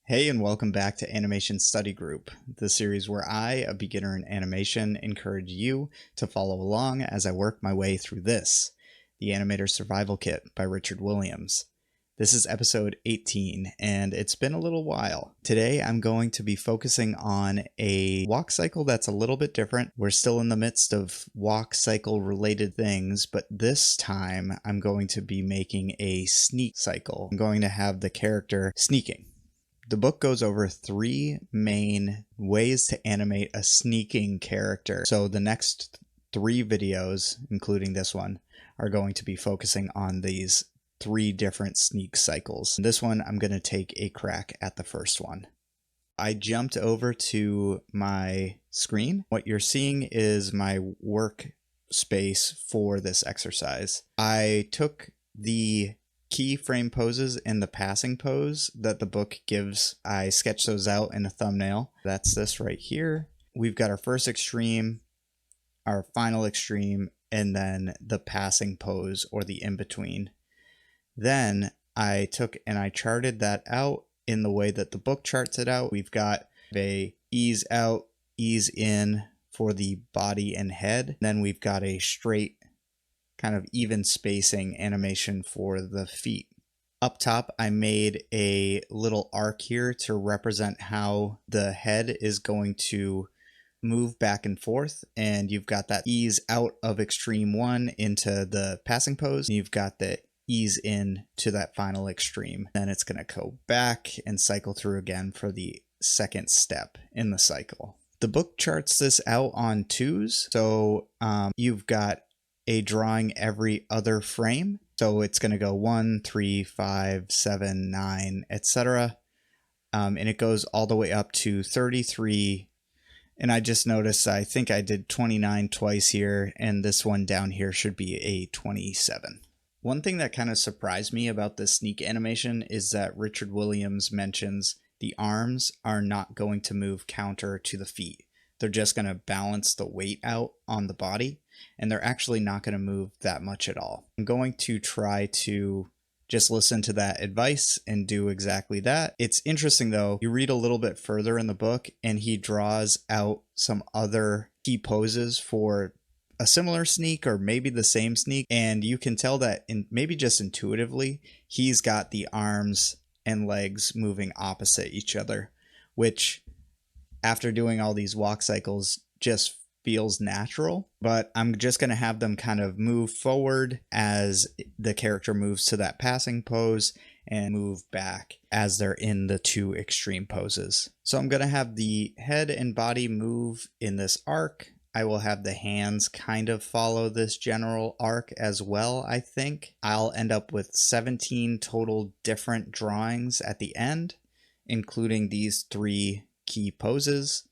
Hey, and welcome back to Animation Study Group, the series where I, a beginner in animation, encourage you to follow along as I work my way through this, the Animator Survival Kit by Richard Williams. This is episode 18, and it's been a little while. Today I'm going to be focusing on a walk cycle that's a little bit different. We're still in the midst of walk cycle related things, but this time I'm going to be making a sneak cycle. I'm going to have the character sneaking. The book goes over 3 main ways to animate a sneaking character. So the next 3 videos, including this one, are going to be focusing on these 3 different sneak cycles. This one, I'm going to take a crack at the first one. I jumped over to my screen. What you're seeing is my workspace for this exercise. I took the keyframe poses and the passing pose that the book gives. I sketched those out in a thumbnail. That's this right here. We've got our first extreme, our final extreme, and then the passing pose or the in-between. Then I took and I charted that out in the way that the book charts it out. We've got a ease out, ease in for the body and head. Then we've got a straight kind of even spacing animation for the feet. Up top, I made a little arc here to represent how the head is going to move back and forth, and you've got that ease out of extreme 1 into the passing pose, and you've got the ease in to that final extreme. Then it's going to go back and cycle through again for the second step in the cycle. The book charts this out on 2s, so you've got a drawing every other frame. So it's going to go 1, 3, 5, 7, 9, etc. And it goes all the way up to 33. And I just noticed, I think I did 29 twice here, and this one down here should be a 27. One thing that kind of surprised me about this sneak animation is that Richard Williams mentions the arms are not going to move counter to the feet. They're just going to balance the weight out on the body, and they're actually not going to move that much at all. I'm going to try to just listen to that advice and do exactly that. It's interesting though, you read a little bit further in the book and he draws out some other key poses for a similar sneak or maybe the same sneak, and you can tell that maybe just intuitively he's got the arms and legs moving opposite each other, which after doing all these walk cycles just feels natural. But I'm just going to have them kind of move forward as the character moves to that passing pose and move back as they're in the 2 extreme poses. So I'm going to have the head and body move in this arc. I will have the hands kind of follow this general arc as well, I think. I'll end up with 17 total different drawings at the end, including these 3 key poses.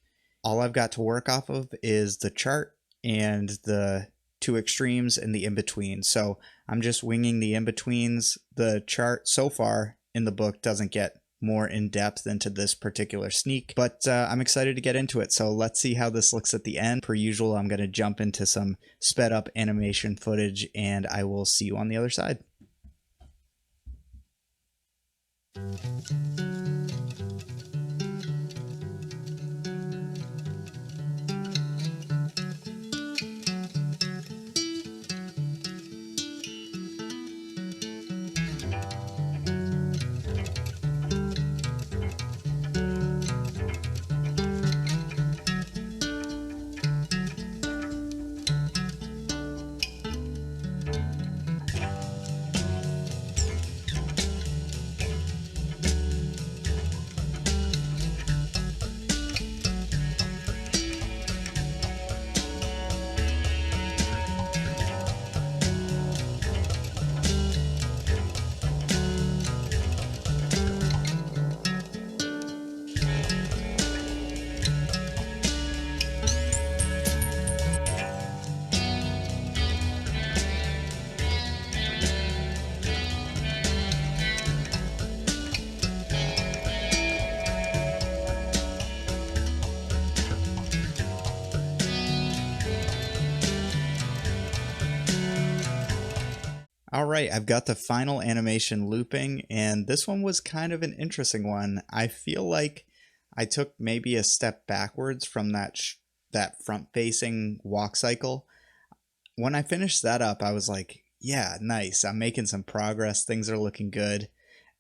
All I've got to work off of is the chart and the 2 extremes and the in-between. So I'm just winging the in-betweens. The chart so far in the book doesn't get more in depth into this particular sneak, but I'm excited to get into it. So let's see how this looks at the end. Per usual, I'm going to jump into some sped up animation footage and I will see you on the other side. All right, I've got the final animation looping, and this one was kind of an interesting one. I feel like I took maybe a step backwards from that front-facing walk cycle. When I finished that up, I was like, yeah, nice. I'm making some progress. Things are looking good.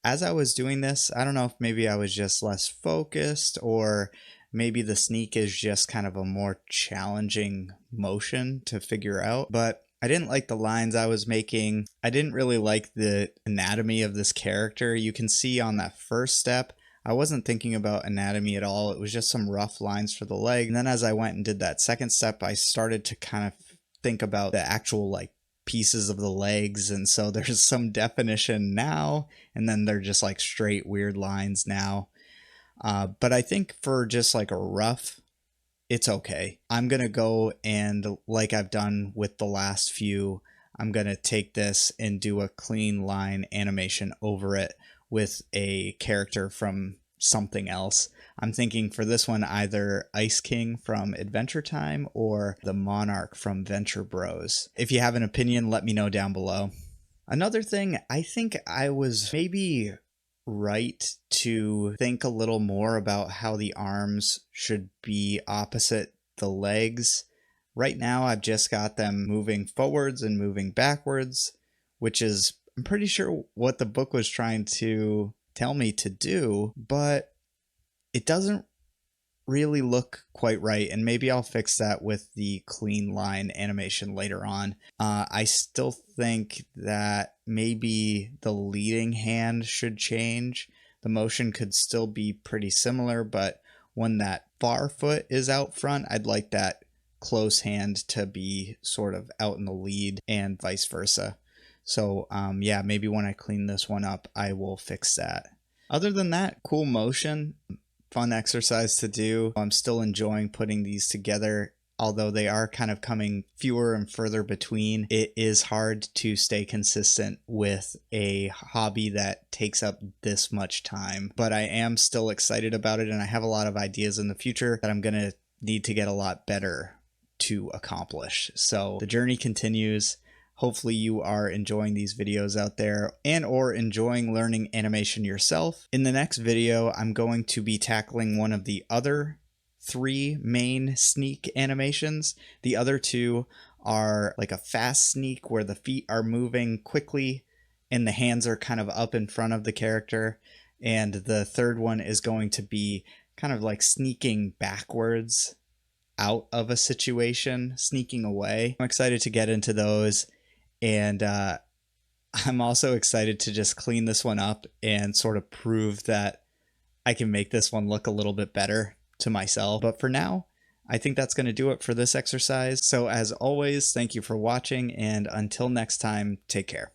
As I was doing this, I don't know if maybe I was just less focused or maybe the sneak is just kind of a more challenging motion to figure out, but I didn't like the lines I was making. I didn't really like the anatomy of this character. You can see on that first step, I wasn't thinking about anatomy at all. It was just some rough lines for the leg. And then as I went and did that second step, I started to kind of think about the actual like pieces of the legs, and so there's some definition now, and then they're just like straight weird lines now. But I think for just like a rough, it's okay. I'm gonna go and, like I've done with the last few, I'm gonna take this and do a clean line animation over it with a character from something else. I'm thinking for this one either Ice King from Adventure Time or the Monarch from Venture Bros. If you have an opinion, let me know down below. Another thing, I think I was maybe right to think a little more about how the arms should be opposite the legs. Right now I've just got them moving forwards and moving backwards, which is, I'm pretty sure, what the book was trying to tell me to do, but it doesn't really look quite right, and maybe I'll fix that with the clean line animation later on. I still think that maybe the leading hand should change. The motion could still be pretty similar, but when that far foot is out front, I'd like that close hand to be sort of out in the lead and vice versa. So yeah, maybe when I clean this one up, I will fix that. Other than that, cool motion. Fun exercise to do. I'm still enjoying putting these together, although they are kind of coming fewer and further between. It is hard to stay consistent with a hobby that takes up this much time, but I am still excited about it, and I have a lot of ideas in the future that I'm gonna need to get a lot better to accomplish. So the journey continues. Hopefully you are enjoying these videos out there and or enjoying learning animation yourself. In the next video, I'm going to be tackling one of the other 3 main sneak animations. The other 2 are like a fast sneak where the feet are moving quickly and the hands are kind of up in front of the character. And the third one is going to be kind of like sneaking backwards out of a situation, sneaking away. I'm excited to get into those. And I'm also excited to just clean this one up and sort of prove that I can make this one look a little bit better to myself. But for now, I think that's going to do it for this exercise. So as always, thank you for watching, and until next time, take care.